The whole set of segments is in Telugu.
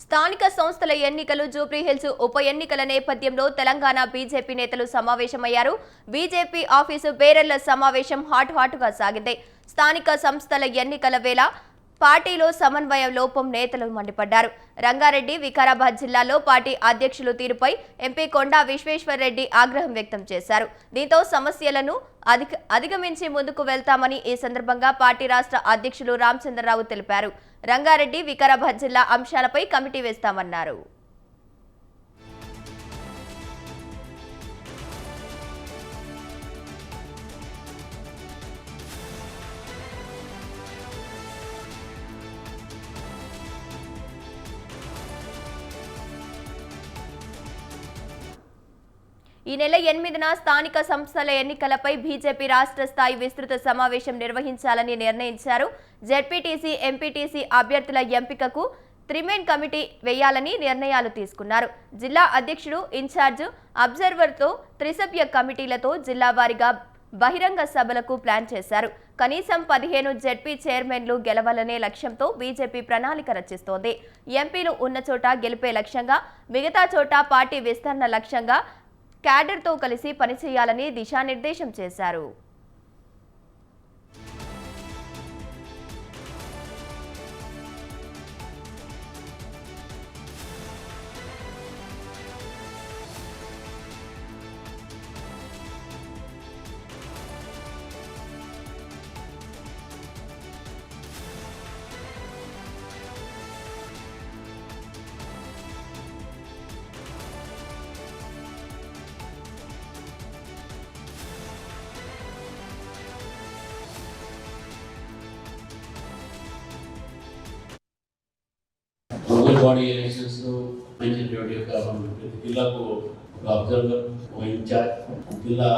స్థానిక సంస్థల ఎన్నికలు జూబ్లీహిల్స్ ఉప ఎన్నికల నేపథ్యంలో తెలంగాణ బీజేపీ నేతలు సమావేశమయ్యారు. బీజేపీ ఆఫీసు బేరర్ల సమావేశం హాట్గా సాగింది. స్థానిక సంస్థల ఎన్నికల వేళ పార్టీలో సమన్వయ లోపం నేతలు మండిపడ్డారు. రంగారెడ్డి, వికారాబాద్ జిల్లాలో పార్టీ అధ్యక్షులు తీరుపై ఎంపీ కొండా విశ్వేశ్వర్రెడ్డి ఆగ్రహం వ్యక్తం చేశారు. దీంతో సమస్యలను అధిగమించి ముందుకు వెళ్తామని ఈ సందర్భంగా పార్టీ రాష్ట్ర అధ్యక్షులు రామచంద్రరావు తెలిపారు. రంగారెడ్డి, వికారాబాద్ జిల్లా అంశాలపై కమిటీ వేస్తామన్నారు. ఈ నెల 8న స్థానిక సంస్థల ఎన్నికలపై బీజేపీ రాష్ట్ర స్థాయి విస్తృత సమావేశం నిర్వహించాలని నిర్ణయించారు. జెడ్పీటీసీ, ఎంపీటీసీ అభ్యర్థుల ఎంపికకు త్రిమెన్ కమిటీ వేయాలని నిర్ణయాలు తీసుకున్నారు. జిల్లా అధ్యక్షుడు, ఇన్ఛార్జ్, అబ్జర్వర్తో త్రిసభ్య కమిటీలతో జిల్లా వారీగా బహిరంగ సభలకు ప్లాన్ చేశారు. కనీసం 15 జెడ్పీ చైర్మన్లు గెలవాలనే లక్ష్యంతో బీజేపీ ప్రణాళిక రచిస్తోంది. ఎంపీలు ఉన్న చోట గెలిపే లక్ష్యంగా, మిగతా చోట పార్టీ విస్తరణ లక్ష్యంగా క్యాడర్తో కలిసి పనిచేయాలని దిశానిర్దేశం చేశారు. లోకల్ బాడీ ఎలక్షన్స్ ప్రతి జిల్లాకు ఒక అబ్జర్వర్, ఒక ఇన్ఛార్జ్, జిల్లా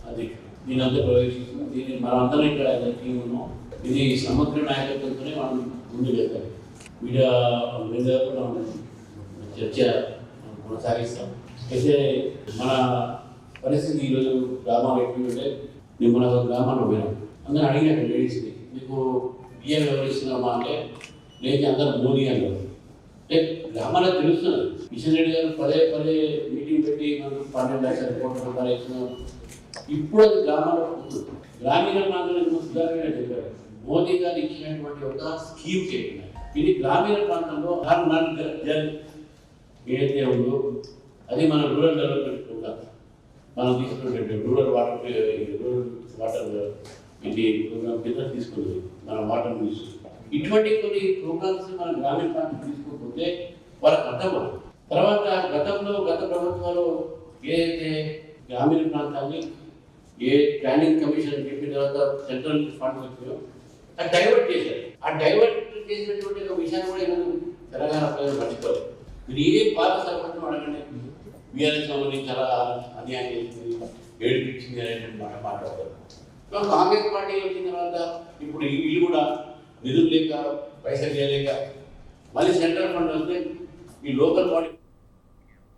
అధ్యక్షుడు, దీనంతా ప్రవేశిస్తున్నాం. దీన్ని మనందరం ఇక్కడ టీం ఉన్నాం. ఇది సమగ్ర నాయకత్వంతోనే మనం ముందుకు వెళ్తాం. మీడియా మనం చర్చ కొనసాగిస్తాం. అయితే మన పరిస్థితి ఈరోజు గ్రామాలు ఎట్లుంటే, నేను మన గ్రామాల్లో పోయినాం. అందరూ అడిగినట్టు లేడీస్ని, మీకు బియ్యం వివరిస్తున్నామా అంటే లేదు, అందరూ మోదీ అన్నారు. గ్రామాలకు తెలుస్తున్నది. కిషన్ రెడ్డి గారు పదే మీటింగ్ పెట్టి మనకు 12 లక్షల కోట్ల రూపాయలు ఇచ్చినాం. ఇప్పుడు అది గ్రామాల్లో పోతుంది. గ్రామీణ ప్రాంతాలకు సుధారణ చెప్పారు. మోదీ గారు ఇచ్చినటువంటి ఒక స్కీమ్ చేయండి. ఇది గ్రామీణ ప్రాంతంలో ఏదైతే ఉందో అది మన రూరల్ డెవలప్మెంట్ ప్రోగ్రామ్ మనం తీసుకున్నటువంటి రూరల్ వాటర్ ఇది ప్రోగ్రామ్ కింద తీసుకుంది. మన వాటర్ మినిస్టర్ ఇటువంటి కొన్ని ప్రోగ్రామ్స్ మన గ్రామీణ ప్రాంతం తీసుకోకపోతే వాళ్ళకి అర్థమవుతుంది. తర్వాత గత ప్రభుత్వాలు ఏదైతే గ్రామీణ ప్రాంతాన్ని ఏ ప్లానింగ్ కమిషన్ చెప్పిన తర్వాత సెంట్రల్ ఫండ్ వచ్చిందో అది డైవర్ట్ చేశారు. ఆ డైవర్ట్ చేసినటువంటి ఒక విషయాన్ని కూడా ఈరోజు తెలంగాణ ప్రజలు మర్చిపోలేదు. మీరు ఏ పాత సర్పంచం అడగండి, బీఆర్ఎస్ గవర్నమెంట్ చాలా అన్యాయం చేసింది, ఏడిపించింది అనేటువంటి మాట మాట్లాడతారు. కాంగ్రెస్ పార్టీ వచ్చిన తర్వాత ఇప్పుడు వీళ్ళు కూడా నిధులు లేక, పైసలు చేయలేక మళ్ళీ సెంట్రల్ ఫండ్ వస్తే ఈ లోకల్ బాడీ